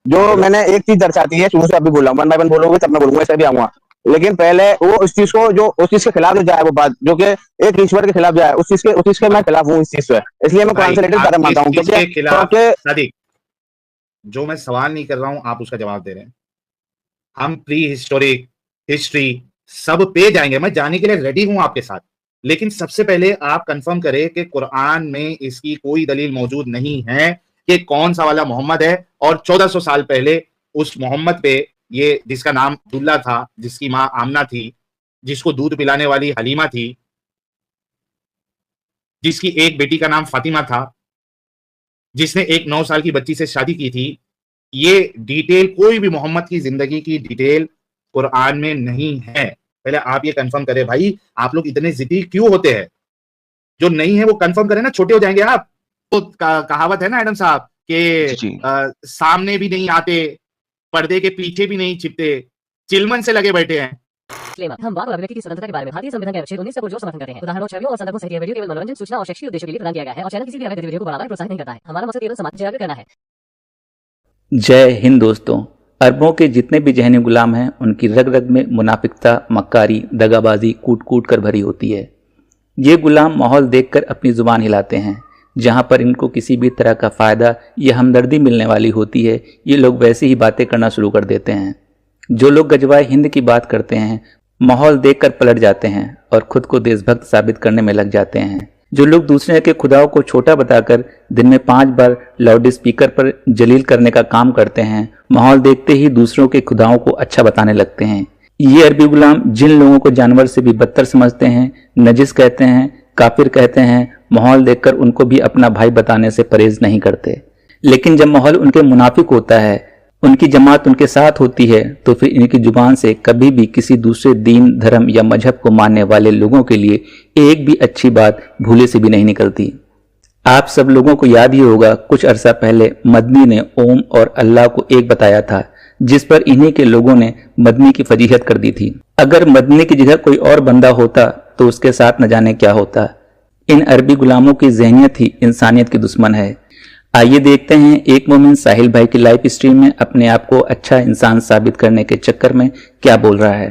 जो बोलो। मैंने एक चीज दर्शाती है, शुरू से अभी बोल रहा हूँ, वन बाय वन बोलोगे तब मैं बोलूंगा, ऐसे भी आऊंगा। लेकिन पहले वो उस चीज को, जो उस चीज के खिलाफ जो जाए वो बात, जो कि एक ईश्वर के खिलाफ जाए, उस चीज के मैं खिलाफ हूँ इस चीज से। इसलिए मैं कुरान भाई से रिलेटेड ज्यादा आप मानता किस हूँ, चीज क्योंकि के खिलाफ? क्योंकि सादिक, जो मैं सवाल नहीं कर रहा हूं आप उसका जवाब दे रहे हैं। हम प्री हिस्टोरिक, हिस्ट्री, सब पे जाएंगे, मैं जाने के लिए रेडी हूं आपके साथ। लेकिन सबसे पहले आप कंफर्म करें कि कुरान में इसकी कोई दलील मौजूद नहीं है कि कौन सा वाला मोहम्मद है, और 1400 साल पहले उस मोहम्मद पे, ये जिसका नाम अब्दुल्ला था, जिसकी मां आमना थी, जिसको दूध पिलाने वाली हलीमा थी, जिसकी एक बेटी का नाम फातिमा था, जिसने एक 9 साल की बच्ची से शादी की थी, ये डिटेल, कोई भी मोहम्मद की जिंदगी की डिटेल कुरान में नहीं है। पहले आप ये कंफर्म करें भाई, आप लोग इतने जिद्दी क्यों होते हैं? जो नहीं है वो कंफर्म करें ना, छोटे हो जाएंगे आप। तो कहावत है ना एडम साहब जी कि जी। सामने भी नहीं आते, पर्दे के पीछे भी नहीं छिपते, चिलमन से लगे बैठे हैं। हम वाक और अभिव्यक्ति की स्वतंत्रता के बारे में भारतीय संविधान के अनुच्छेद 19 का पुरजोर समर्थन करते हैं। उदाहरणों, छवियों और संदर्भों सहित यह वीडियो केवल मनोरंजन, सूचना और शैक्षिक उद्देश्यों के लिए प्रदान किया गया है और चैनल किसी भी अवैध गतिविधियों को बढ़ावा या प्रोत्साहित नहीं करता है। हमारा मकसद केवल समाज को जागरूक करना है। जय हिंद दोस्तों। अरबों के जितने भी जहनी गुलाम हैं, उनकी रग रग में मुनाफिकता, मक्कारी, दगाबाजी कूट कूट कर भरी होती है। ये गुलाम माहौल देखकर अपनी जुबान हिलाते हैं। जहां पर इनको किसी भी तरह का फ़ायदा या हमदर्दी मिलने वाली होती है, ये लोग वैसी ही बातें करना शुरू कर देते हैं। जो लोग गजवाए हिंद की बात करते हैं, माहौल देखकर पलट जाते हैं और खुद को देशभक्त साबित करने में लग जाते हैं। जो लोग दूसरे के खुदाओं को छोटा बताकर दिन में 5 बार लाउड स्पीकर पर जलील करने का काम करते हैं, माहौल देखते ही दूसरों के खुदाओं को अच्छा बताने लगते हैं। ये अरबी गुलाम जिन लोगों को जानवर से भी बदतर समझते हैं, नजिस कहते हैं, काफिर कहते हैं, माहौल देखकर उनको भी अपना भाई बताने से परहेज नहीं करते। लेकिन जब माहौल उनके मुनाफिक होता है, उनकी जमात उनके साथ होती है, तो फिर इनकी जुबान से कभी भी किसी दूसरे दीन, धर्म या मजहब को मानने वाले लोगों के लिए एक भी अच्छी बात भूले से भी नहीं निकलती। आप सब लोगों को याद ही होगा, कुछ अरसा पहले मदनी ने ओम और अल्लाह को एक बताया था, जिस पर इन्हीं के लोगों ने मदनी की फजीहत कर दी थी। अगर मदनी की जगह कोई और बंदा होता तो उसके साथ न जाने क्या होता। इन अरबी गुलामों की जहनियत ही इंसानियत की दुश्मन है। आइए देखते हैं एक मोमिन साहिल भाई की लाइव स्ट्रीम में अपने आप को अच्छा इंसान साबित करने के चक्कर में क्या बोल रहा है,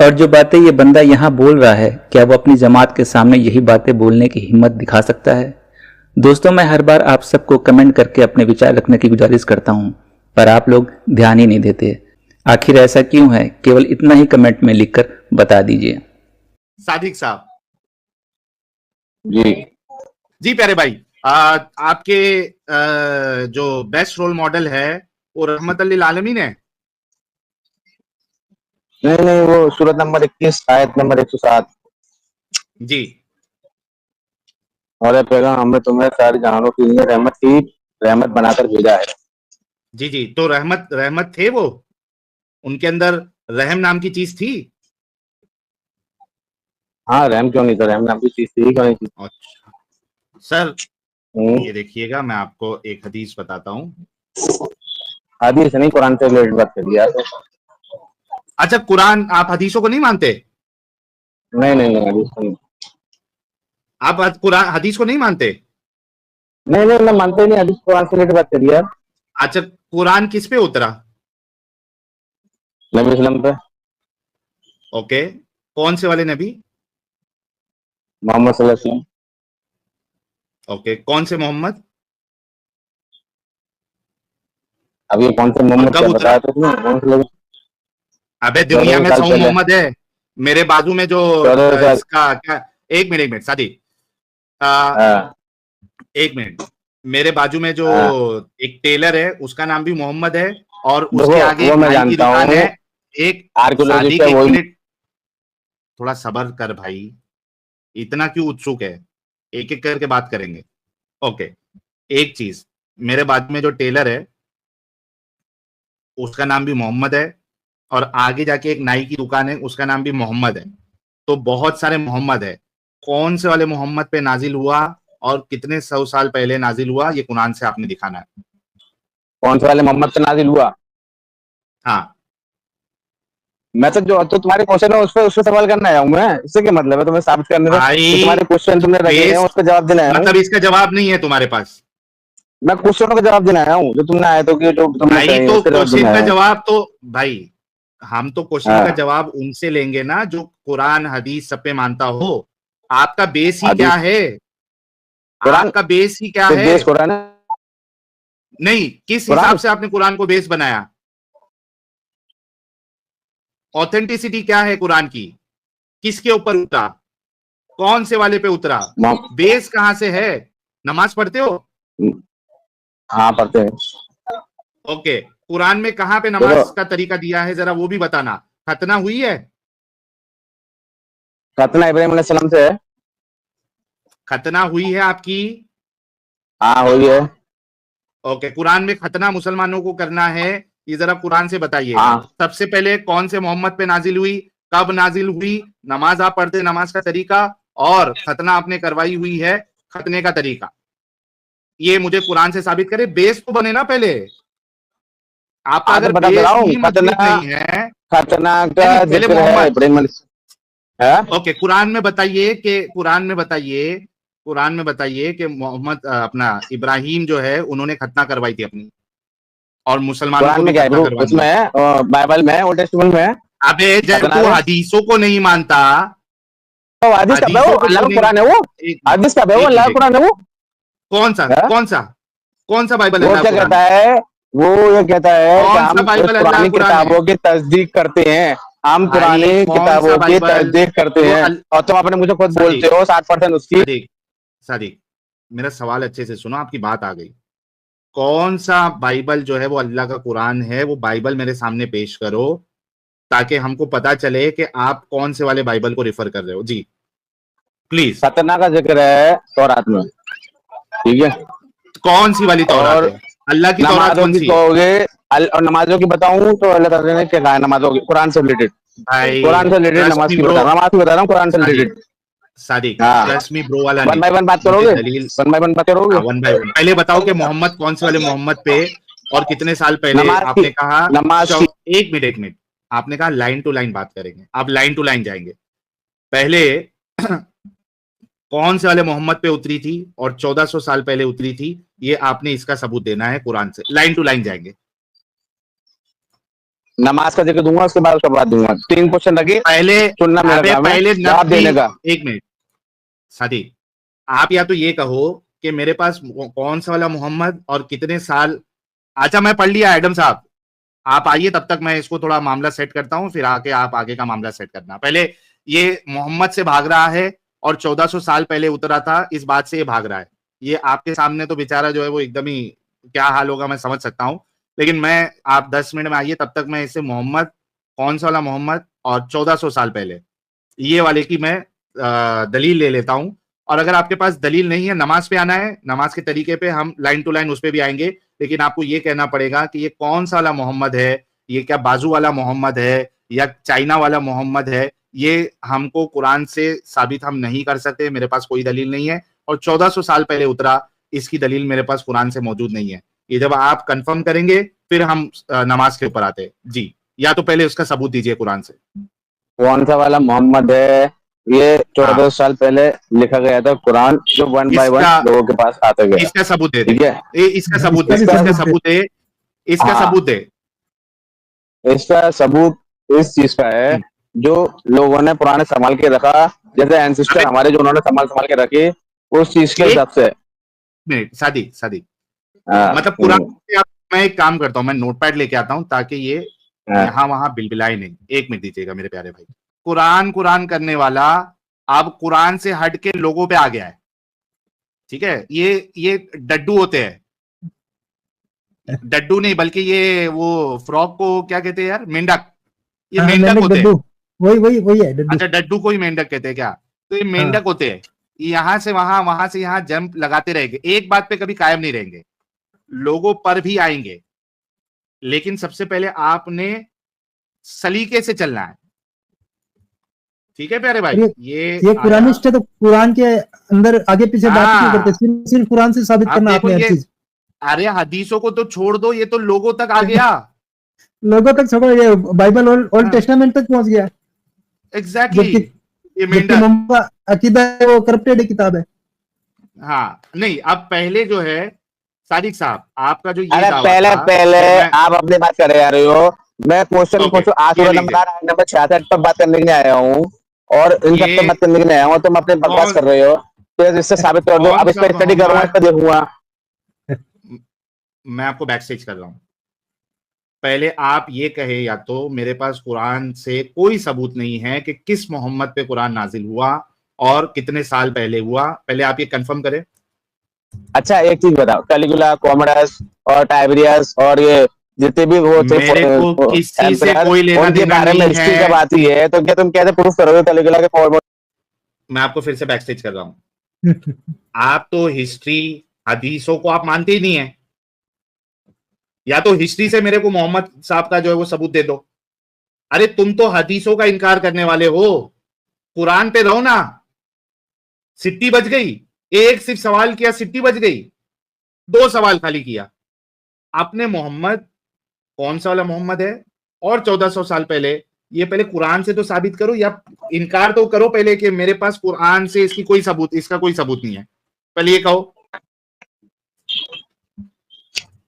और जो बातें ये बंदा यहाँ बोल रहा है, क्या वो अपनी जमात के सामने यही बातें बोलने की हिम्मत दिखा सकता है। दोस्तों, मैं हर बार आप सबको कमेंट करके अपने विचार रखने की गुजारिश करता हूँ, पर आप लोग ध्यान ही नहीं देते। आखिर ऐसा क्यों है? केवल इतना ही कमेंट में लिखकर बता दीजिए। सादिक साहब जी जी, प्यारे भाई, आपके जो बेस्ट रोल मॉडल है वो रहमत लिल आलमीन है। नहीं नहीं, वो सूरत नंबर 21 आयत नंबर 107। जी और पैगाम हमने तुम्हें सारे जानवरों के लिए रहमत बनाकर भेजा है। जी जी, तो रहमत थे वो, उनके अंदर रहम नाम की चीज थी। हाँ, रहम क्यों नहीं था, रहम नाम की चीज थी, क्यों नहीं थी। अच्छा सर, हम्म। ये देखिएगा, मैं आपको एक हदीस बताता हूँ। हदीस नहीं, कुरान से रिलेटेड बात करिए आप। अच्छा, कुरान, आप हदीसों को नहीं मानते? नहीं नहीं नहीं, हदीस नहीं। आप कुरान हदीस को नहीं मानते? नहीं नहीं, मैं मानते ही नहीं, हदीस कुरान से रिलेटेड बात करिए आप। अच्छा, कुरान किस पे उतरा? नबी इस्लाम पे। ओके, कौन से वाले नबी? मोहम्मद सल्लल्लाहु अलैहि वसल्लम। ओके, कौन से मोहम्मद? अब ये कौन से और मोहम्मद कब क्या उतरा? बताया तो तुमने, कौन से लोग? अबे 14 दुनिया में साल 100 पहले। मोहम्मद है। मेरे बाजू में जो 14 साल। इसका क्या, एक मिनट सादी, हाँ एक मिनट, मेरे बाजू में जो हाँ, एक टेलर है उसका नाम भी मोहम्मद है, और देखो उसके आगे वो एक मैं नाई की जानता दुकान हूँ, है। एक आर्कियोलॉजिस्ट सादिक, है एक वही। मिनट, थोड़ा सब्र कर भाई, इतना क्यों उत्सुक है? एक एक करके बात करेंगे। ओके, एक चीज, मेरे बाजू में जो टेलर है उसका नाम भी मोहम्मद है, और आगे जाके एक नाई की दुकान है उसका नाम भी मोहम्मद है। तो बहुत सारे मोहम्मद है। कौन से वाले मोहम्मद पे नाजिल हुआ और कितने 100 साल पहले नाजिल हुआ, ये कुरान से आपने दिखाना है। कौन से वाले मोहम्मद से नाजिल हुआ? हाँ, मैं तो तुम्हारे क्वेश्चन है उस पर सवाल करने आया हूँ मैं, इससे क्या मतलब है? तुम्हें साबित करने से, भाई जो तुम्हारे क्वेश्चन तुमने रखे हैं बेस, उस पर जवाब देने आया हूँ। मतलब इसका जवाब नहीं है तुम्हारे पास? मैं क्वेश्चनों का जवाब देने आया हूँ, जो तुमने आया तो कि जो तुमने भाई कहे तो उसका जवाब क्वेश्चन देने का आया। जवाब तो भाई हम तो क्वेश्चन हाँ। का जवाब उनसे लेंगे ना जो कुरान हदीस सब पे मानता हो। आपका बेस ही क्या हदीस है? कुरान आपका बेस ही क्या पे है? बेस कुरान है। नहीं, किस कुरान हिसाब से आपने कुरान को बेस बनाया? ऑथेंटिसिटी क्या है कुरान की? किसके ऊपर उतरा? कौन से वाले पे उतरा? मोहम्मद- बेस कहां से है? नमाज पढ़ते हो? हाँ पढ़ते हैं। ओके, कुरान में कहां पे देखो नमाज का तरीका दिया है, जरा वो भी बताना। खतना हुई है? खतना इब्राहिम अलैहिस्सलाम से है। खतना हुई है आपकी? हाँ हुई है। ओके, कुरान में खतना मुसलमानों को करना है, ये जरा कुरान से बताइएगा। हाँ सबसे पहले कौन से मोहम्मद पे नाजिल हुई, कब नाजिल हुई, नमाज आप पढ़ते, नमाज का तरीका, और खतना आपने करवाई हुई है, खतने का तरीका, ये मुझे कुरान से साबित करे। बेस तो बने ना पहले। आपका हाँ तो अगर बता दे बेस रहा हूँ, ही मजबूत खतना नहीं है। खतना नहीं का नहीं, पहले जिक्र है मोहम्मद। इब्राहिम है। ओके, कुरान में बताइए कि कुरान में बताइए कि मोहम्मद अपना इब्राहिम जो है उन्होंने खतना करवाई थी अपनी, और मुसलमानों कुरान को में भी क्या है खतना ब्रो, करवानी उसमें है। है बाइबल में है, ओल्ड टेस्टामेंट में है अबे जब खतना तू है। हदीसों को नहीं मानता, तो हदीस कब है वो, हदीसों को अल्लाह तू का नहीं, कुरान है वो। एक मिनट, हदीस कब है वो, एक अल्लाह मिनट, का एक कुरान मिनट, है वो। कौन सा है? कौन सा कौन सा बाइबल वो अल्लाह क्या का कुरान कहता है? है, वो ये कहता है कि कौन सा हम उस बाइबल अल्लाह का पुरानी कुरान है? किताबों की तस्दीक करते हैं, हम भाई पुरानी कौन सा किताबों की बाइबल तस्दीक करते जो हैं। और तुम अपने मुझे खुद सादिक, बोलते हो 60% उसकी। सादिक, सादिक, मेरा सवाल अच्छे से सुनो, आपकी बात आ गई। कौन सा बाइबल जो है वो अल्लाह का कुरान है, वो बाइबल मेरे सामने पेश करो, ताकि हमको पता चले कि आप कौन से वाले बाइबल को रिफर कर रहे हो। जी प्लीज। खतना का जिक्र है तौरात में, ठीक है। कौन सी वाली तौरात और है? अल्लाह की तौरात नमाजों कौन की सी है? कहोगे, और नमाजों की बताऊं तो अल्लाह ताला ने क्या कहा है नमाजों की, कुरान से रिलेटेड। भाई कुरान से रिलेटेड ट्रस्ट नमाज मी की ब्रो, बता रहा हूं, नमाज की बता रहा हूँ, कुरान से सादिक, रिलेटेड। सादिक, हाँ, ट्रस्ट मी ब्रो वाला वन नहीं, बाय वन बात मुझे करोगे, दलील। वन बाय वन बात करोगे। हाँ, वन बाय वन, पहले बताओ कि मोहम्मद कौन से वाले मोहम्मद पे, और कितने साल पहले नमाज की आपने कहा। नमाज की एक मिनट, एक मिनट, आपने कहा लाइन टू लाइन बात करेंगे, आप लाइन टू लाइन जाएंगे। पहले कौन से वाले मोहम्मद पे उतरी थी और 1400 साल पहले उतरी थी, ये आपने इसका सबूत देना है कुरान से। लाइन टू लाइन जाएंगे। नमाज का जिक्र दूंगा, उसके बाद उसका बात दूंगा। 3 क्वेश्चन लगे, पहले, सुनना मेरा अबे काम है, पहले जवाब नबी, देने का। एक मिनट सादी, आप या तो ये कहो कि मेरे पास कौन सा वाला मोहम्मद और कितने साल। अच्छा मैं पढ़ लिया एडम साहब, आप आइए, तब तक मैं इसको थोड़ा मामला सेट करता हूं, फिर आके आप आगे का मामला सेट करना। पहले ये मोहम्मद से भाग रहा है और 1400 साल पहले उतरा था, इस बात से ये भाग रहा है। ये आपके सामने तो बेचारा जो है वो एकदम ही क्या हाल होगा मैं समझ सकता हूं, लेकिन मैं, आप 10 मिनट में आइए, तब तक मैं इसे मोहम्मद, कौन सा वाला मोहम्मद और 1400 साल पहले, ये वाले की मैं दलील ले लेता हूं। और अगर आपके पास दलील नहीं है, नमाज पे आना है, नमाज के तरीके पे हम लाइन टू लाइन उस पे भी आएंगे, लेकिन आपको ये कहना पड़ेगा कि ये कौन सा वाला मोहम्मद है, ये क्या बाजू वाला मोहम्मद है या चाइना वाला मोहम्मद है, ये हमको कुरान से साबित हम नहीं कर सकते, मेरे पास कोई दलील नहीं है। और 1400 साल पहले उतरा, इसकी दलील मेरे पास कुरान से मौजूद नहीं है। ये जब आप कंफर्म करेंगे फिर हम नमाज के ऊपर आते हैं। जी, या तो पहले उसका सबूत दीजिए कुरान से। कौन सा वाला मोहम्मद है, ये 14 हाँ, साल पहले लिखा गया था कुरान, जो वन बाय वन इसका लोगों के पास आता गया। इसका सबूत दे दे, ठीक है। इसका सबूत दे, इसका भी इसका इसका सबूत दे। सबूत दे, इसका हाँ, सबूत दे। इसका सबूत इस चीज का है, जो लोगों ने पुराने संभाल के रखा, जैसे एंसिस्टर अबे हमारे जो उन्होंने संभाल संभाल के रखे, उस चीज के एक हिसाब से। मिनट सादी, सादी, हाँ, मतलब कुरान से मैं एक काम करता हूं, मैं नोटपैड लेके आता हूं ताकि ये हाँ। यहां वहां बिलबिलाए नहीं। एक मिनट दीजिएगा मेरे प्यारे भाई। कुरान कुरान करने वाला अब कुरान से हट के लोगों पे आ गया है, ठीक है। ये डड्डू होते हैं, डड्डू नहीं बल्कि ये वो फ्रॉक को क्या कहते हैं यार, मेंढक, ये हाँ, मेंढक मेंढक होते हैं। डड्डू, वही वही वही है डड्डू। अच्छा, डड्डू को ही मेंढक कहते हैं क्या? तो ये हाँ, मेंढक होते हैं, यहां से वहां, वहां से यहां जंप लगाते रहेंगे, एक बात पे कभी कायम नहीं रहेंगे, लोगों पर भी आएंगे, लेकिन सबसे पहले आपने सलीके से चलना है। ठीक है प्यारे भाई, और ये आया। कुरानिस्ट है तो कुरान के अंदर आगे पीछे बात क्यों हाँ, करते? सिर्फ कुरान से साबित आप करना देखो आपने हर ये, चीज। अरे हदीसों को तो छोड़ दो, ये तो लोगों तक आ गया। लोगों तक छोड़ो, ये बाइबल ओल्ड हाँ, टेस्टामेंट तक पहुंच गया। एग्जैक्टली, जबकि ये जबकि मेंढक। मोहम्मद का अकीदा है वो करप्टेड किताब है। हाँ नहीं, अब पहले जो है सादिक साहब, आपका जो ये अरे दावा पहले था पहले कि मैं आप अपनी बात कर आ रहे हो, मैं क्वेश्चन ओके पूछू, आज ये सूरज लीजिए, नंबर नंबर 66 पर बात करने के लिए आया हूँ और इन सब पे ये बात करने के लिए आया हूँ, तुम अपने बकवास कौन कर रहे हो, तो इससे साबित कर दो। कौन अब इस सा पर स्टडी करूंगा, इस मोहम्मद, पर देखूंगा। मैं आपको बैक स्टेज कर रहा हूँ। पहले आप ये कहे, या तो मेरे पास कुरान से कोई सबूत नहीं है कि किस मोहम्मद पे कुरान नाजिल हुआ और कितने साल पहले हुआ, पहले आप ये कंफर्म करें। अच्छा एक चीज बताओ, कैलिगुला, कॉमोडस और टाइबरियस और ये जितने भी वो थे मेरे को किसी से एम्पायर, कोई लेना उनके देना बारे में नहीं हिस्ट्री जब है। आती है तो क्या तुम कैसे प्रूफ करोगे कैलिगुला के कॉमोडस? मैं आपको फिर से बैक स्टेज कर रहा हूं। आप तो हिस्ट्री, हदीसों को आप मानते ही नहीं है। या तो हिस्ट्री से मेरे को मोहम्मद साहब का जो है वो सबूत दे दो। अरे तुम तो हदीसों का इनकार करने वाले हो, कुरान पे रहो ना। सिट्टी बज गई, एक सिर्फ सवाल किया, सिट्टी बज गई। दो सवाल खाली किया आपने। मोहम्मद कौन सा वाला मोहम्मद है और 1400 साल पहले, ये पहले कुरान से तो साबित करो, या इनकार तो करो पहले कि मेरे पास कुरान से इसका कोई सबूत नहीं है। पहले ये कहो।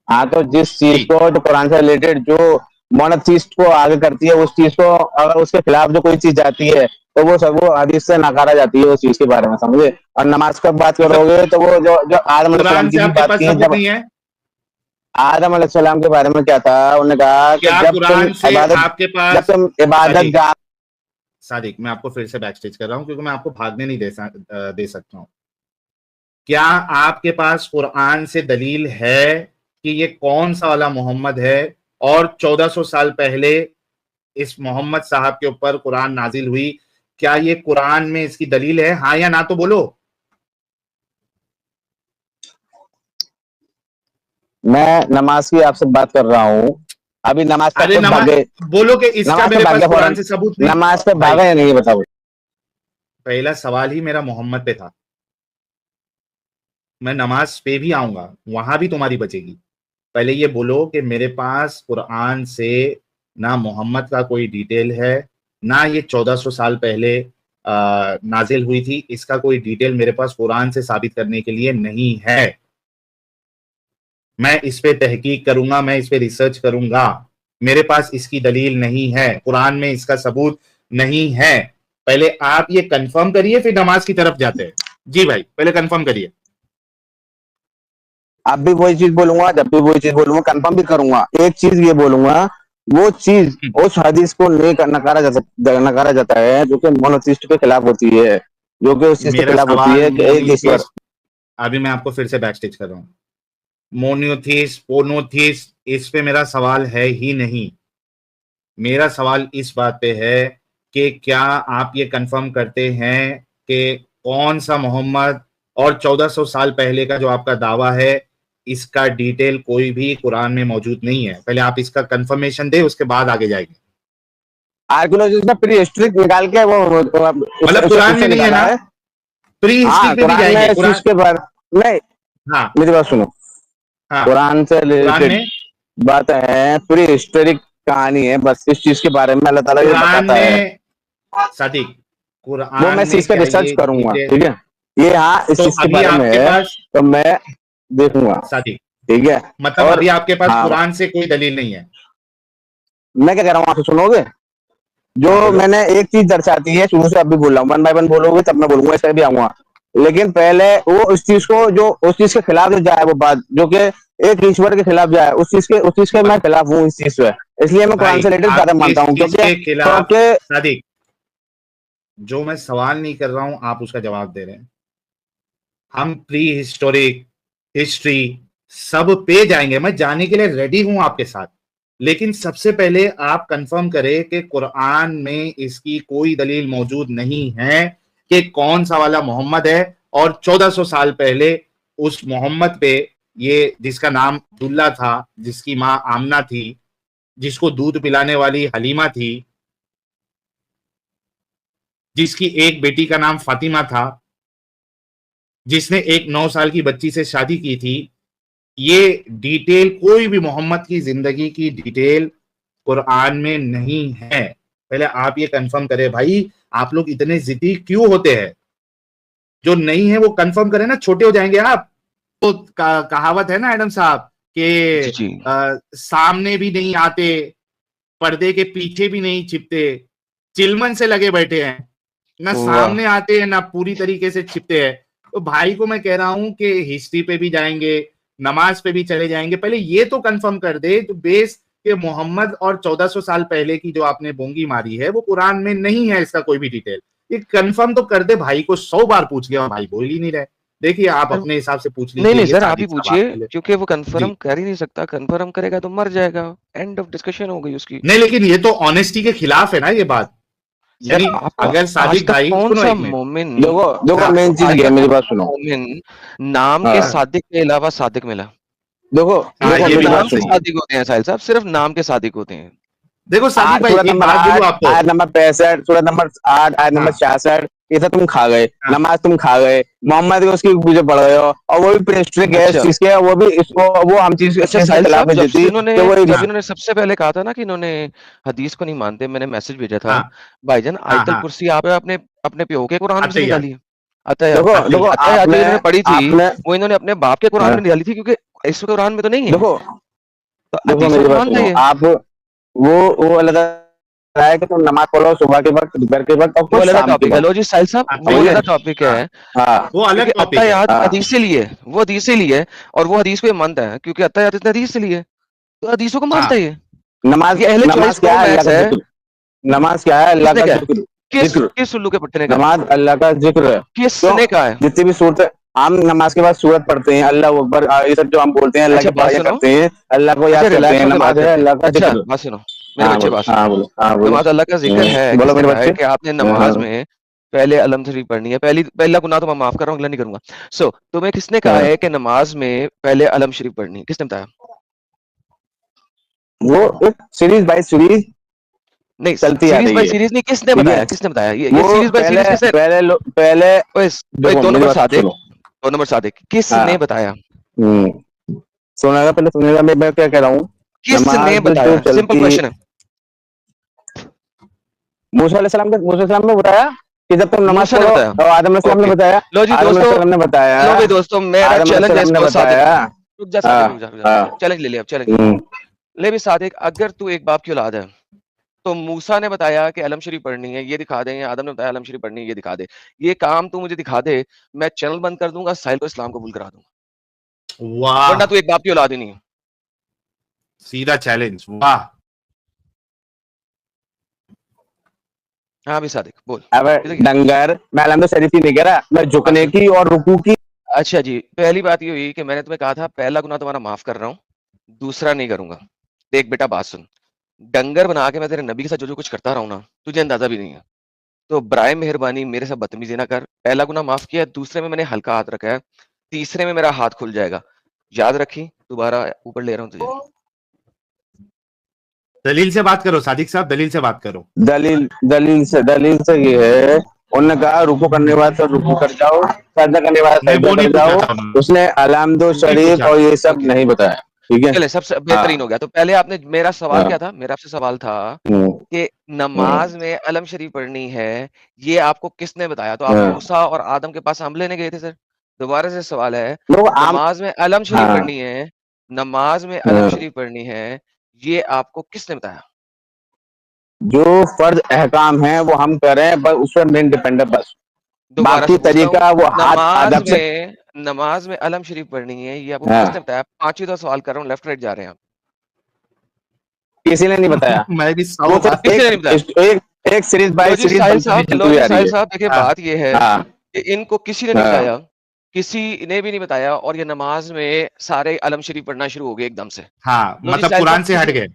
हाँ, तो जिस चीज ठीक, को जो कुरान से रिलेटेड जो मोनोथीस्ट को आगे करती है, उस चीज को अगर उसके खिलाफ जो कोई चीज जाती है तो वो सब वो हदीस से नकारा जाती है उस चीज के बारे में, समझे। और नमाज की बात मतलब करोगे तो वो जो जो आदम अलैहिस्सलाम कुरान की से भी आपके बात पास की है, सबूत जब नहीं है? आदम अलैहिस्सलाम के बारे में क्या था, उन्होंने कहा कि क्या कुरान से आपके जब पास? तुम इबादत सादिक, जा सादिक, मैं आपको फिर से बैक स्टेज कर रहा हूं क्योंकि मैं आपको भागने नहीं दे सकता हूं। क्या आपके पास कुरान से दलील है कि ये कौन सा वाला मोहम्मद है और 1400 साल पहले इस मोहम्मद साहब के ऊपर कुरान नाजिल हुई? क्या ये कुरान में इसकी दलील है? हाँ या ना तो बोलो। मैं नमाज की आपसे बात कर रहा हूँ, अभी नमाज पे अरे खुद भागे, बोलो कि इसका नमाज पे मेरे भाग पास गया कुरान फौरन। से सबूत नहीं। नमाज पे भाई, भागा या नहीं, ये बताओ। पहला सवाल ही मेरा मोहम्मद पे था। मैं नमाज पे भी आऊंगा, वहां भी तुम्हारी बचेगी। पहले ये बोलो कि मेरे पास कुरान से ना मोहम्मद का कोई डिटेल है, ना ये 1400 साल पहले नाजिल हुई थी, इसका कोई डिटेल मेरे पास कुरान से साबित करने के लिए नहीं है। मैं इस पे तहकीक करूंगा, मैं इस पे रिसर्च करूंगा। मेरे पास इसकी दलील नहीं है, कुरान में इसका सबूत नहीं है। पहले आप ये कंफर्म करिए, फिर नमाज की तरफ जाते हैं। जी भाई, पहले कंफर्म करिए। अब भी वही चीज बोलूंगा, जब भी वही चीज बोलूंगा, कंफर्म भी करूंगा। एक चीज ये बोलूंगा, वो चीज उस हदीस को नहीं नकारा जाता है जो कि मोनोथिस्ट के खिलाफ होती है, जो कि उस चीज के मेरा खिलाफ होती सवाल है कि एक ईश्वर। मोनीथिस्ट, अभी मैं आपको फिर से बैक स्टेज कर रहा हूं। मोनोथिस्ट, पोनोथिस्ट, इस पे मेरा सवाल है ही नहीं। मेरा सवाल इस बात पे है कि क्या आप ये कंफर्म करते हैं कि कौन सा मोहम्मद और 1400 साल पहले का जो आपका दावा है, इसका डिटेल कोई भी कुरान में मौजूद नहीं है। पहले आप इसका कंफर्मेशन दे, उसके बाद आगे जाएंगे। आर्कियोलॉजिस्ट ने प्री हिस्ट्री निकाल के वो मतलब कुरान में उससे नहीं है निकाला ना? है। प्री हिस्ट्री हाँ, पे भी कुरान में जाएंगे। इस चीज कुरान, के बारे नहीं, हाँ मेरी बात सुनो। हाँ, कुरान से कुरान रिलेटेड में, बात है, प्री हिस्टोरिक कहानी है, बस इस चीज के बारे में अल्लाह ताला ये कुरान बताता है। में सादिक, वो कुरान मैं इस में चीज पे क्या रिसर्च ये करूंगा, डिटेल? ठीक है। ये हाँ इस तो चीज के अभी बारे में आपके है, पास, तो मैं देखूंगा, सादिक, ठीक है। मतलब और अभी आपके पास हाँ, कुरान से कोई दलील नहीं है? मैं क्या कह रहा हूँ, आप सुनोगे? हाँ जो बोलो। मैंने एक चीज दर्शाती है शुरू से, अभी बोल रहा हूँ, वन बाय वन बोलोगे तब मैं बोलूंगा, इस पर भी आऊंगा। लेकिन पहले वो उस चीज को जो उस चीज के खिलाफ जो जाए, वो बात जो कि एक ईश्वर के खिलाफ जाए, उस चीज के मैं खिलाफ हूँ इस चीज से। इसलिए मैं कुरान भाई, से रिलेटेड ज्यादा आप मानता इस हूँ, चीज क्योंकि के खिलाफ, क्योंकि सादिक, जो मैं सवाल नहीं कर रहा हूं आप उसका जवाब दे रहे हैं। हम प्री हिस्टोरिक, हिस्ट्री, सब पे जाएंगे, मैं जाने के लिए रेडी हूं आपके साथ। लेकिन सबसे पहले आप कंफर्म करें कि कुरान में इसकी कोई दलील मौजूद नहीं है कि कौन सा वाला मोहम्मद है और 1400 साल पहले उस मोहम्मद पे, ये जिसका नाम अब्दुल्ला था, जिसकी मां आमना थी, जिसको दूध पिलाने वाली हलीमा थी, जिसकी एक बेटी का नाम फातिमा था, जिसने एक 9 साल की बच्ची से शादी की थी, ये डिटेल, कोई भी मोहम्मद की जिंदगी की डिटेल कुरान में नहीं है। पहले आप ये कंफर्म करें भाई। आप लोग इतने जिद्दी क्यों होते हैं? जो नहीं है वो कंफर्म करें ना, छोटे हो जाएंगे आप। तो कहावत है ना एडम साहब जी कि जी सामने भी नहीं आते, पर्दे के पीछे भी नहीं छिपते, चिलमन से लगे बैठे हैं, ना वाह सामने आते हैं ना पूरी तरीके से छिपते हैं। तो भाई को मैं कह रहा हूं कि हिस्ट्री पे भी जाएंगे, नमाज पे भी चले जाएंगे, पहले ये तो कंफर्म कर दे जो बेस के मोहम्मद और 1400 साल पहले की जो आपने बोंगी मारी है वो कुरान में नहीं है, इसका कोई भी डिटेल ये कंफर्म तो कर दे। भाई को 100 बार पूछ गया, भाई बोल ही नहीं रहे। देखिए आप सर अपने हिसाब से पूछ नहीं लीजिए, नहीं ये सर आप ही सादिक साहब पूछिए आपके लिए। क्योंकि वो जी कंफर्म कर ही नहीं सकता, कंफर्म करेगा तो मर जाएगा, एंड ऑफ डिस्कशन हो गई उसकी। नहीं, लेकिन ये तो ऑनेस्टी के खिलाफ है ना ये बात। सर यानी आप अगर आज सादिक तक भाई कौन सुनो सा एक मिनट, मोमिन देखो देखो हाँ मेन चीज आज ये है, तक मेरी कौन बात सा सुनो। मोमिन नाम के हाँ सादिक के अलावा सादिक मिला? देखो हाँ, देखो ये सिर्फ भी मेरी बात नाम बात के सही है। सुनो। सादिक होते हैं साहिल साहब, सिर्फ नाम के सादिक होते हैं। देखो सादिक भाई सूरत एक नंबर बात 8, बोलूं आपको। आयत नंबर 65, सूरत नंबर 8 आयत नंबर हाँ 66, ये सब तुम खा गए, हाँ नमाज तुम खा गए, मोहम्मद की उसकी पूजा पढ़ रहे हो, और वो भी प्रेस्ट्रिक है इस अच्छा चीज के, वो भी इसको वो हम चीज अच्छा इसके साहिल खिलाफ साहब, है जीती कि वो जब हाँ इन्होंने सबसे पहले कहा था ना कि इन्होंने हदीस को नहीं मानते, मैंने मैसेज भेजा था हाँ भाईजान, हाँ आयतल हाँ कुर्सी आप अपने अपने प्यो के कुरान में से अतैयात निकाली है। अतः देखो देखो अतैयात अतः जो आपने इन्होंने पढ़ी थी आपने वो इन्होंने अपने बाप के कुरान हाँ, में निकाली थी, क्योंकि इस कुरान में तो नहीं है, देखो तो देखो हदीसों मेरी में बात मान सुनो जाइए। आप, वो अलग है कि तुम नमाज पढ़ो सुबह के वक्त, दोपहर के वक्त, और वो खुद अलग शाम के टॉपिक है, लो वक्त। जी साहिल साहब हाँ वो सही समझे? है। अलग टॉपिक हाँ है, हाँ वो अलग क्योंकि टॉपिक है। अत्तायात हाँ हदीस से ली है, वो हदीस से ली है, और वो हदीस को ये मानता है, क्योंकि अत्तायात इसने हदीस से ली है, तो हदीसों को मानता हाँ है ये। नमाज ये अहले चॉइस नमाज क्या प्रो है? अल्लाह मैक्स का है। जिक्र। नमाज क्या है? अल्लाह किसने का कहा है? जिक्र। किस जिक्र। किस उल्लू के पट्टे ने कहा है? नमाज अल्लाह का जिक्र है। क्यों? किसने कहा है? जितनी भी सूरत हम नमाज के बाद सूरत पढ़ते हैं, अल्लाह अकबर, ये सब जो हम बोलते हैं, अल्लाह अच्छा की बात पढ़ाई सुनो, करते हैं, अल्लाह को अच्छा याद करते रिलैक्स हैं, होकर बात नमाज है करते हैं। अल्लाह का अच्छा जिक्र। बात सुनो, मेरे हाँ बच्चे बोलो, बात सुनो। हाँ बोलो, हाँ बोलो। नमाज अल्लाह का जिक्र है, बोलो किसने मेरे कहा है बच्चे। कि आपने हाँ नमाज में पहले अलम शरीफ पढ़नी है? पहला गुनाह तो मैं माफ कर रहा हूँ, अगला नहीं करूंगा। सो तुम्हें किसने कहा हाँ। है कि नमाज में पहले अलम शरीफ पढ़नी है? किसने बताया? वो एक सीरीज बाय सीरीज नहीं, चलती आ सीरीज रही बाय है, सीरीज नहीं, किसने ठीक है? बताया? किसने बताया? ये वो सीरीज बाय पहले सीरीज किसने? पहले ओए ओए, देखो दो मेरी नंबर बात सादिक, सुनो। दो नंबर सादिक, किसने हाँ। बताया? सुनेगा, पहले सुनेगा, मैं क्या कह रहा हूँ। किसने नमाज जो बताया? सिंपल चलती, क्वेश्चन है। मूसा अलैहिस्सलाम ने बताया कि जब तुम नमाज मूसा ने पढ़ो, बताया? और आदम अलैहिस्सलाम ने ओके, बताया, लो जी आदम दोस्तों, अलैहिस्सलाम ने बताया, लो भाई दोस्तों, मेरा आदम चैलेंज है अलैहिस्सलाम इस ने पर सादिक। बताया। रुक जा हाँ सादिक, रुक जा रुक जा, हाँ। चैलेंज ले लिया, अब चैलेंज ले लिया। ले भी सादिक, अगर तू एक बाप की औलाद है तो मूसा ने बताया कि अलम शरीफ पढ़नी है, ये दिखा दे, या आदम ने बताया अलम शरीफ पढ़नी है, ये दिखा दे। ये काम तू मुझे दिखा दे, मैं चैनल बंद कर दूंगा, साहिल को इस्लाम कबूल करा दूंगा, वाह, वरना तू एक बाप की औलाद ही नहीं है। सीधा चैलेंज, वाह। हाँ भी सादिक बोल। अब ठीक है? डंगर, मैं अलहमद शरीफ ही नहीं कह रहा, मैं झुकने अच्छा की और रुकू की। अच्छा जी, पहली बात ये हुई कि मैंने तुम्हें कहा था पहला गुनाह तुम्हारा माफ कर रहा हूँ, दूसरा नहीं करूंगा। देख बेटा बात सुन, डंगर बना के मैं तेरे नबी के साथ जो जो कुछ करता रहा हूं ना, तुझे अंदाजा भी नहीं है। तो बराए मेहरबानी मेरे साथ बदतमीजी ना कर। पहला गुनाह माफ किया, दूसरे में मैंने हल्का हाथ रखा है, तीसरे में मेरा हाथ खुल जाएगा। याद रखी, दोबारा ऊपर ले रहा हूँ तुझे। दलील से बात करो सादिक साहब, दलील से बात करो। दलील से ये है, उन्होंने कहा रुकू करने वाले तो रुकू कर जाओ, सजदा करने वाला नहीं सजदा वो नहीं कर पूछा जाओ। था उन्होंने, उसने अलहमदो नहीं शरीफ पूछा। और ये सब ओके, नहीं बताया, ठीक है? चले सबसे हाँ बेहतरीन हो गया। तो पहले आपने, मेरा सवाल हाँ। क्या था? मेरा आपसे सवाल था हम्म, कि हम्म, नमाज में अलम शरीफ पढ़नी है, ये आपको किसने बताया? तो आप हाँ। मूसा और आदम के पास हम लेने गए थे सर। दोबारा से सवाल है, लोग आम, नमाज में अलम शरीफ हाँ पढ़नी है, नमाज में अलम हाँ। शरीफ पढ़नी है, ये आपको किसने बताया? जो फर्ज अहकाम है वो हम कर रहे हैं, बस उस पर मेन डिपेंड है बस। दोबारा बाकी से पूछता हूँ, तरीका वो हाथ अदब से। नमाज में अलम शरीफ पढ़नी है, ये आपको हाँ, किसने बताया? पांचवी दो सवाल कर रहा हूँ, लेफ्ट राइट जा रहे हैं आप। किसी ने नहीं बताया। मैं भी वो 100 बार। सिर्फ किसी ने नहीं बताया। एक सीरीज लो बाय जी सीरीज साहिल बनती हुई साहब, लो चलती हुई जी आ रही साहिल है। साहब, देखिए हाँ बात ये है हाँ कि इनको किसी ने नहीं हाँ बताया, किसी ने भी नहीं बताया, और ये नमाज में सारे अलम शरीफ पढ़ना शुरू हो गए एकदम से। हाँ, लो जी मतलब साहिल साहब, कुरान से हट गए,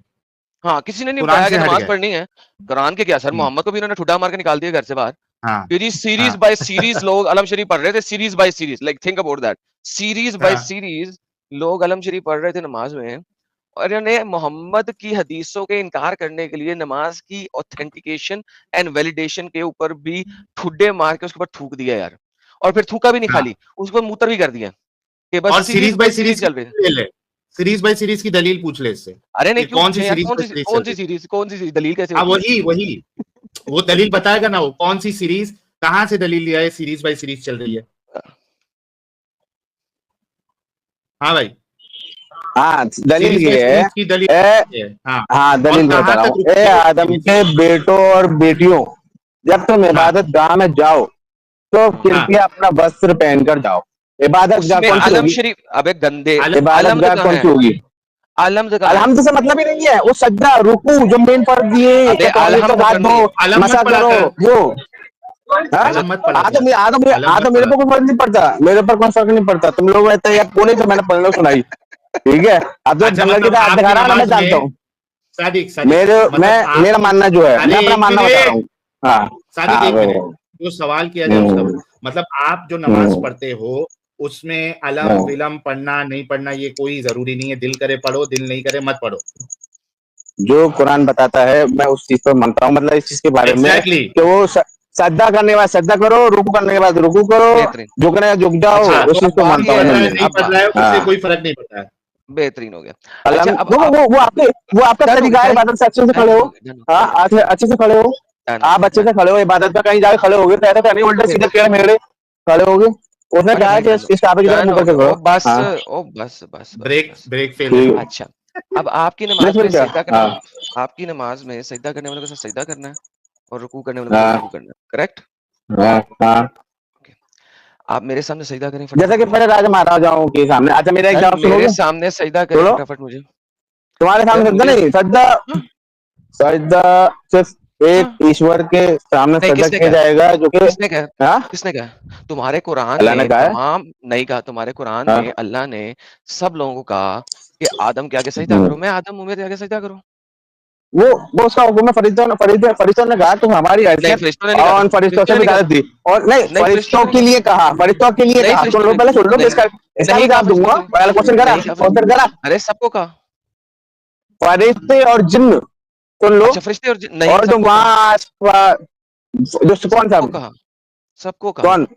हाँ किसी ने नहीं कुरान बताया कि से हट नमाज गए। पढ़नी है। कुरान के क्या सर, हम्म, मोहम्मद को भी इन्होंने ठुड्डा मार के निकाल दिया घर से बाहर। हाँ क्योंकि सीरीज हाँ बाय सीरीज लोग अलम शरीफ पढ़ रहे थे, series by series, like think about that, series by हाँ। सीरीज लोग अलम शरीफ पढ़ रहे थे नमाज में, और इन्होंने मोहम्मद की हदीसों के इनकार करने के लिए नमाज की ऑथेंटिकेशन एंड वैलिडेशन के ऊपर भी ठुड्डे मार के उसके ऊपर थूक दिया यार। और फिर थूका भी नहीं हाँ। खाली, उसको मूत्र भी कर दिया कि बस और series series by bye series series की चल रही है। दलील ले, सीरीज बाय सीरीज की दलील पूछ ले इससे अरे नहीं कि क्यों कौन सी पूछे यार, सीरीज बाय सीरीज चल रही है। कौन सी सीरीज दलील कैसे हाँ होती है? वही वही, वो दलील बताएगा ना, वो कौन सी सीरीज, कहां से दलील लिया है सीरीज बाय सीरीज चल रही है। हाँ भाई, हाँ दलील सीरीज ये में है, की दलील ए, ये है। हाँ, हाँ और दलील कहाँ बता रहा तक हूँ, रुकी ए है आदम सीरीज? के बेटों और बेटियों, जब तुम हाँ इबादत गाह में जाओ तो हाँ कृपया अपना वस्त्र पहनकर जाओ। इबादत गाह उसमें कौन सी आलम होगी? शरीफ, अबे गंदे, इबादत अलम्द गाह कहाँ कौन है? सी होगी? अलम्द कहाँ है? अलहमद से मतलब ही नहीं है, वो सज्जा रुकू जो मेन फर्ज दिए अबे कि तौहीद के अलहम्द साथ पढ़नी वो है। अलम मत मसा पढ़ा करो कर, वो। हाँ? अच्छा अलम मत पढ़ा कर, अलम आ तो मत मेरे पढ़ा। पर कोई फर्क नहीं पड़ता, मेरे पर कोई फर्क नहीं पड़ता, तुम लोग रहते हैं यार कौन है तो मैंने पढ़ना सुनाई, ठीक है? अब तो अच्छा, दंगल की मतलब तरह आपकी दिखा रहा है ना, मैं नमाज जानता में हूँ। सादिक सादिक मेरे मैं मतलब मेरा आपकी, मानना जो है, मैं अरे अपना एक मानना बता रहा हूँ। मिनट हाँ सादिक, हाँ एक मिनट, वो, जो सवाल किया जाए उसका हम्म, मतलब आप जो नमाज हम्म, पढ़ते हो उसमें अलम हम्म। विलम पढ़ना नहीं पढ़ना ये कोई जरूरी नहीं है, दिल करे पढ़ो, दिल नहीं करे मत पढ़ो। जो कुरान बताता है मैं उस चीज पर मानता हूँ, मतलब इस चीज के बारे में एग्जैक्टली कि वो सजदा करने के बाद सजदा करो, रुकू करने के बाद रुकू करो, बेहतरीन। झुकने का झुक जाओ, अच्छा हाँ, उस तो चीज अब को बात मानता ये हूँ पढ़ मैं। रहा है, है नहीं अब पढ़ रहा है उससे हाँ कोई फर्क नहीं पड़ता है। बेहतरीन हो गया। अच्छा अलम अब वो आपके, वो आपका डन हो तरीका गया, है डन इबादत से, अच्छे से डन खड़े डन हो। हो गया, डन हाँ डन अच्छे अच्छे से खड़े हो, डन हो आप गया, अच्छे डन से खड़े हो, इबादत में कहीं जाके खड़े हो गए तो ऐसा तो नहीं उल्टे सीधे टेढ़े मेढ़े खड़े हो गए। उसने अरे कहा है भाई कि डन हो, इस काबे की तरफ डन मुंह हो करके गया। करो। ओ बस, हाँ ओ बस बस बस ब्रेक बस। ब्रेक फेल है। ठीक, अच्छा अब आपकी नहीं नमाज में फिर क्या? सजदा करने हाँ वाले, आपकी नमाज में सजदा करने वालों के साथ सजदा करना है और रुकू करने वालों के साथ हाँ रुकू करना है, करेक्ट? हाँ हाँ। ओके, आप मेरे सामने सजदा करें जैसे फटाफट कि मुझे। पहले राजा महाराजाओं के सामने, अच्छा मेरा एक डन, जवाब मेरे सुनोगे? सामने सजदा करें सुनो, फटाफट मुझे। तुम्हारे सामने डन सजदा मेरे, नहीं, सजदा, हाँ सजदा सिर्फ हाँ, एक ईश्वर के सामने नहीं सजदा किसने किया कहा, जाएगा जो कि, किसने कहा, हाँ किसने कहा? तुम्हारे कुरान अल्लाह ने में कहा है। तमाम, नहीं कहा, तुम्हारे कुरान हाँ, में अल्लाह ने सब लोगों को कहा कि आदम के आगे सजदा हम्म। करो। मैं आदम हूं, मेरे आगे सजदा करो। वो वो उसका हुक्म है, फरिश्तों ने कहा तुम हमारी नहीं हैसियत फरिश्तों ने नहीं कहा और था, उन फरिश्तों फरिश्तों से ने भी नहीं कहा इजाजत था, दी। और नहीं, नहीं फरिश्तों फरिश्तों ने नहीं के कहा, लिए कहा, फरिश्तों के लिए नहीं कहा, सुन फरिश्तों लो ने, पहले, सुन लो कि नहीं इसका भी नहीं कहा जवाब फरिश्तों दूंगा, ने, पहले क्वेश्चन करा, नहीं कहा क्वेश्चन करा। अरे सबको कहा। फरिश्ते और जिन्न, सुन लो, अच्छा फरिश्ते और नहीं, और जो सबको कहा, वहां जो कौन सा, सबको कहा, सबको कहा, कौन,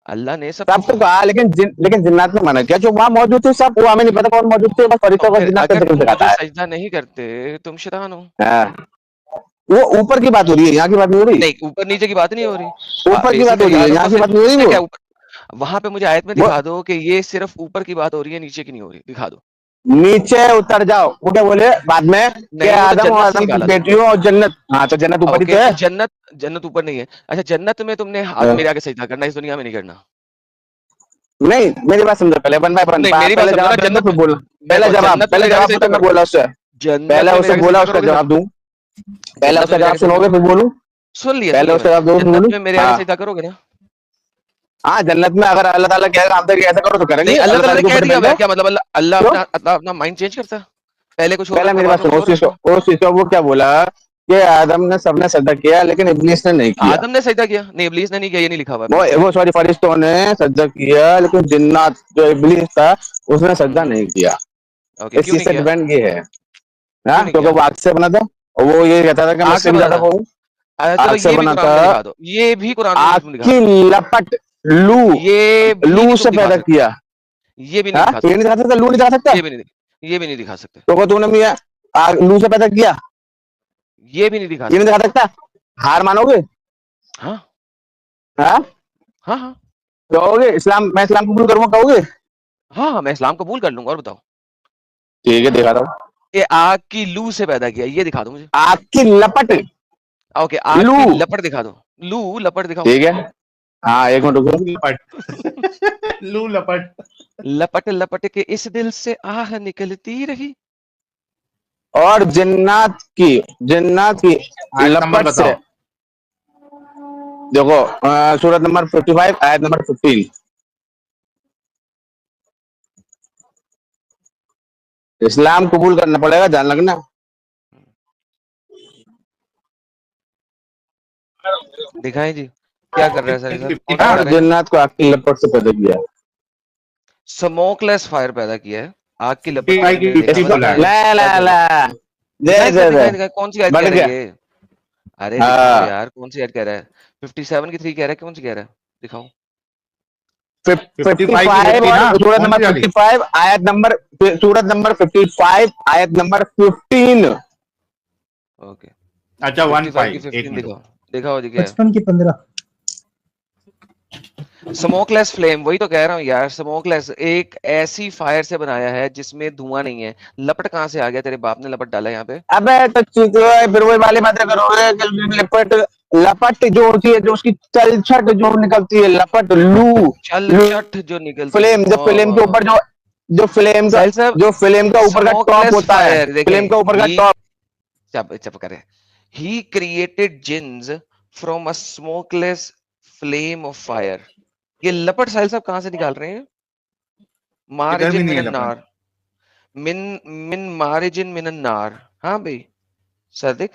अल्लाह ने सबको सबको कहा। कहा, लेकिन जिन्नात ने मना किया, जो वहां मौजूद थे सब, वो हमें नहीं पता कौन मौजूद थे, बस तो फरिश्तों का फिर जिन्नात का अगर जिक्र तुम दिखाता मुझे है। सजदा नहीं करते तुम शैतान हो। हाँ, वो ऊपर की बात हो रही है, यहाँ की बात नहीं हो रही, नहीं ऊपर नीचे की बात नहीं हो रही, ऊपर की बात हो बेसिकली रही है, आदम यहाँ को की बात नहीं हो रही किसने वो क्या ऊपर, वहां पे मुझे आयत में वो दिखा दो कि ये सिर्फ ऊपर की बात हो रही है, नीचे की नहीं हो रही, दिखा दो। नीचे उतर जाओ, वो क्या बोले बाद में कि नहीं वो तो आदम और जन्नत से आदम की निकाला था। बेटियों और जन्नत, हाँ तो जन्नत ऊपर ही ओके तो है। तो जन्नत, जन्नत ऊपर नहीं है। अच्छा जन्नत में तुमने हाँ। मेरे आगे सजदा करना, इस दुनिया में नहीं करना। नहीं मेरी बात समझो पहले, वन बाय वन, नहीं मेरी बात पहले समझो ना, जवाब दे दो जन्नत फिर में बोलो। देखो जन्नत में पहले मेरे आगे जवाब दो सजदा तो मैं करो, बोला उससे, जन्नत पहले में मेरे उसे आगे बोला सजदा उसका करोगे ना, जवाब दूं, पहले जन्नत उसका में मेरे जवाब आगे सजदा, सुनोगे फिर बोलूं, सुन पहले लिया उसका मैंने, जवाब दो फिर जन्नत बोलूं। में मेरे आगे हाँ सजदा करोगे ना। हाँ, जन्नत में अगर अल्लाह ताला कहेगा हम तक ऐसा करो तो नहीं करेंगे, अल्लाह अल्लाह ताला ताला ने के कह ऊपर दिया डिपेंड मैं है। क्या मतलब, अल्लाह क्यों? अपना माइंड चेंज करता है, पहले कुछ और पहले रखता मेरी बाद बात में सुनो, कुछ और रखता। उस चीज को वो क्या बोला कि आदम ने सबने सजदा किया लेकिन इब्लीस ने नहीं किया। आदम ने सजदा किया, नहीं इब्लीस ने नहीं किया, ये नहीं लिखा हुआ अपनी वो किताब में। सॉरी, फरिश्तों ने सजदा किया लेकिन जिन्नात जो इब्लीस था उसने सजदा हम्म, नहीं किया। ओके इस क्यों चीज नहीं से किया, डिपेंड ये है, क्यों हाँ, नहीं क्योंकि किया? वो आग से बना था और वो ये कहता था कि आग से मुझसे भी बना ज्यादा था। कौन, चलो आग से ये भी बना कुरान था। में दिखा दो, ये भी कुरान में आग मुझे दिखा की दो, लपट, लू, ये भी नहीं लू तुम से दिखा पैदा सकते, किया। ये भी नहीं हाँ दिखा ये नहीं सकते, दिखा सकता, लू नहीं दिखा सकता, ये भी नहीं, ये भी नहीं दिखा सकते, तो तूने मियाँ आग लू से पैदा किया, ये भी नहीं दिखा ये नहीं सकते। दिखा सकता, हार मानोगे? हाँ हाँ हाँ हाँ कहोगे इस्लाम, मैं इस्लाम कबूल करूंगा कहोगे? हाँ हाँ मैं इस्लाम कबूल कर लूंगा। और बताओ, ठीक है दिखा रहा हूँ, ये आग की लू से पैदा किया, ये दिखा दो मुझे। आग की लपट, ओके आग लू, की लपट दिखा दो, लू लपट दिखाओ। ठीक है। हाँ एक मिनट रुको, लू लपट लू लपट। लपट लपट के इस दिल से आह निकलती रही। और जिन्नात की आयत नंबर लपट से बताओ। देखो, सूरत नंबर 55 आयत नंबर 15, इस्लाम कबूल करना पड़ेगा, ध्यान लगना। दिखाएं जी, क्या कर रहा है सर, ये सर कौन सी और दिखा रहे हैं? जिन्नात को आग की लपट से पैदा किया। स्मोकलेस फायर पैदा किया है, आग की लपट तो भाई नहीं की मैंने देखा बेटी हुआ, बोला है। दिखाएं ला ला क्या कह रहे ला, हैं? जय दिखाएं सर, जय दिखाएं जय, दिखाएं, कौन सी ऐड बढ़ कह रहा है गया। ये? अरे दिखाओ हाँ यार, कौन सी ऐड कह रहा है? 57 की 3 कह रहा है, कौन सी कह रहा है? दिखाओ। 55 की 55 50 और ना, सूरत कौन नंबर सी वाली? 55 आयत नंबर, सूरत नंबर 55 आयत नंबर 15। ओके अच्छा 55 की 15 एक 15 मिनट। दिखाओ, दिखाओ जी क्या है? 55 की 15। स्मोकलेस फ्लेम, वही तो कह रहा हूँ यार, स्मोकलेस एक ऐसी फायर से बनाया है जिसमें धुआं नहीं है। लपट कहाँ से आ गया? तेरे बाप ने लपट डाला यहाँ पे? अबे तो फिर वही वाली बातें करोगे कि लपट लपट जो होती है, जो उसकी तलछट जो निकलती है, लपट लू चल लू चट जो निकलती फ्लेम, जो फ्लेम के ऊपर जो फ्लेम का साहिल साहब, जो फ्लेम का ऊपर का टॉप स्मोकलेस होता है, फायर देखें, फ्लेम का ऊपर का टॉप। चप चप करे। He created jeans from a smokeless flame of fire. ये लपट साहिल साहब कहाँ से निकाल रहे हैं? इधर मारिजिन भी नहीं है मिनन लपट। नार, मिन मिन मारिजिन मिनन नार। हाँ भाई सदिक,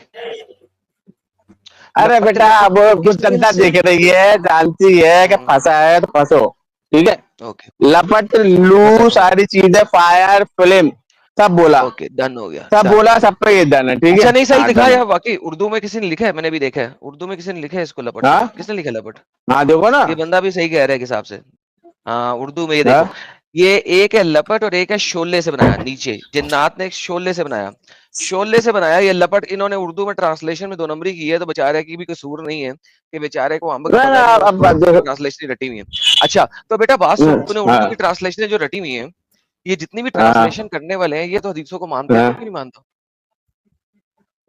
अरे लपट बेटा लपट वो कुछ किस जनता से? देख रही है, जानती है कि फंसा है तो फंसो, ठीक है। ओके लपट लू सारी चीजें, फायर फ्लेम सब बोला, ओके, डन हो गया, सब डन। बोला, सब पे ये डन है, ठीक अच्छा है। नहीं साहिल, हाँ दिखा डन है। यार, वाकई उर्दू में किसी ने लिखा है, मैंने भी देखा है, उर्दू में किसी ने लिखा है इसको लपट। हाँ किसने लिखा है लपट? हाँ देखो ना। ये बंदा भी सही कह रहा है, किस हिसाब से। हाँ उर्दू में ये हाँ? देखो, ये एक है लपट और एक है शोले से बनाया। नीचे जिन्नात ने एक शोले से बनाया, शोले से बनाया। ये लपट इन्होंने उर्दू में ट्रांसलेशन में 2 नंबरी की है, तो बेचारे की भी कसूर नहीं है कि बेचारे को अम्ब का ना ना पता नहीं है, अब उसको उर्दू की देखो। ट्रांसलेशन रटी हुई है। अच्छा तो बेटा बात सुन, तूने उर्दू की हाँ ट्रांसलेशन जो रटी हुई है, ये जितनी भी हाँ ट्रांसलेशन करने वाले हैं, ये तो हदीसों को मानते हैं, तू हाँ। क्यों नहीं मानता?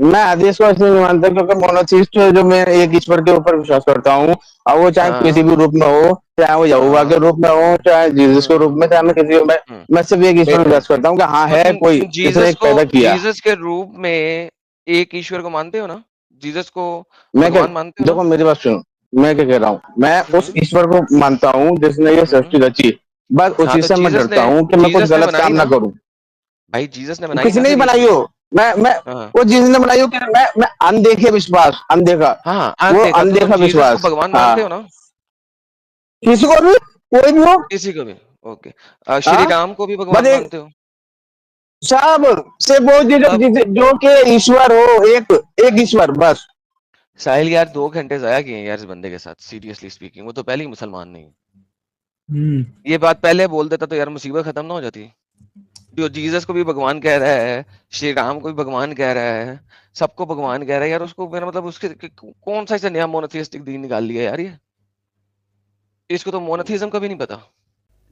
मैं हदीस को इसलिए नहीं मानता क्योंकि मोनोथीस्ट जो मैं एक ईश्वर के ऊपर विश्वास करता हूँ, और वो चाहे किसी हाँ भी रूप में हो, चाहे वो यहोवा के हाँ रूप में हो, चाहे जीसस के रूप में, चाहे मैं किसी हम्म, मैं सिर्फ एक ईश्वर में बेहतर। विश्वास करता हूँ कि हाँ तो है कोई, तुम जिसने जीसस एक को पैदा किया। जीसस के रूप में एक ईश्वर को मानते हो ना? जीसस को मैं क्या, भगवान मानते हो ना? देखो मेरी बात सुनो, मैं क्या कह रहा हूँ, मैं उस हम्म ईश्वर को मानता हूँ जिसने ये हम्म। सृष्टि रची। बस हाँ उसी तो से मैं डरता हूँ कि मैं कुछ जीसस ने गलत बनाई काम ना ना करूँ। भाई, जीसस ने बनाई किसी ना ने ही फिर ये बनाई चीज। हो, मैं हाँ वो जिसने बनाई हो कि मैं अनदेखे विश्वास, अनदेखा, हाँ, आज वो देखा तो तुम अनदेखा जीसस को विश्वास। भगवान हाँ मानते हो ना? किसी को भी, कोई भी हो। किसी को भी? ओके। श्री हाँ राम को भी बस भगवान एक मानते हो? सब से वो तब जो कि ईश्वर हो, एक एक ईश्वर बस। साहिल यार 2 घंटे जाया किए हैं यार इस बंदे के साथ, सीरियसली स्पीकिंग। वो तो पहले ही मुसलमान नहीं है। ये बात पहले बोल देता तो यार मुसीबत खत्म ना हो जाती। जो जीसस को भी भगवान कह रहा है, श्री राम को भी भगवान कह रहा है, सबको भगवान कह रहा है यार, उसको मेरा मतलब उसके कौन सा ऐसा नया मोनोथिस्टिक दीन निकाल लिया यार ये? इसको तो मोनोथिज्म का भी नहीं पता।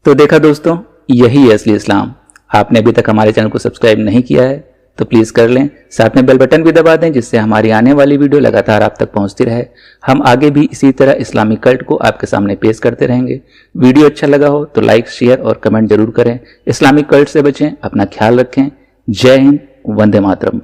तो देखा दोस्तों, यही है असली इस्लाम। आपने अभी तक हमारे चैनल को सब्सक्राइब नहीं किया है तो प्लीज़ कर लें, साथ में बेल बटन भी दबा दें जिससे हमारी आने वाली वीडियो लगातार आप तक पहुंचती रहे। हम आगे भी इसी तरह इस्लामिक कल्ट को आपके सामने पेश करते रहेंगे। वीडियो अच्छा लगा हो तो लाइक, शेयर और कमेंट जरूर करें। इस्लामिक कल्ट से बचें, अपना ख्याल रखें। जय हिंद, वंदे मातरम।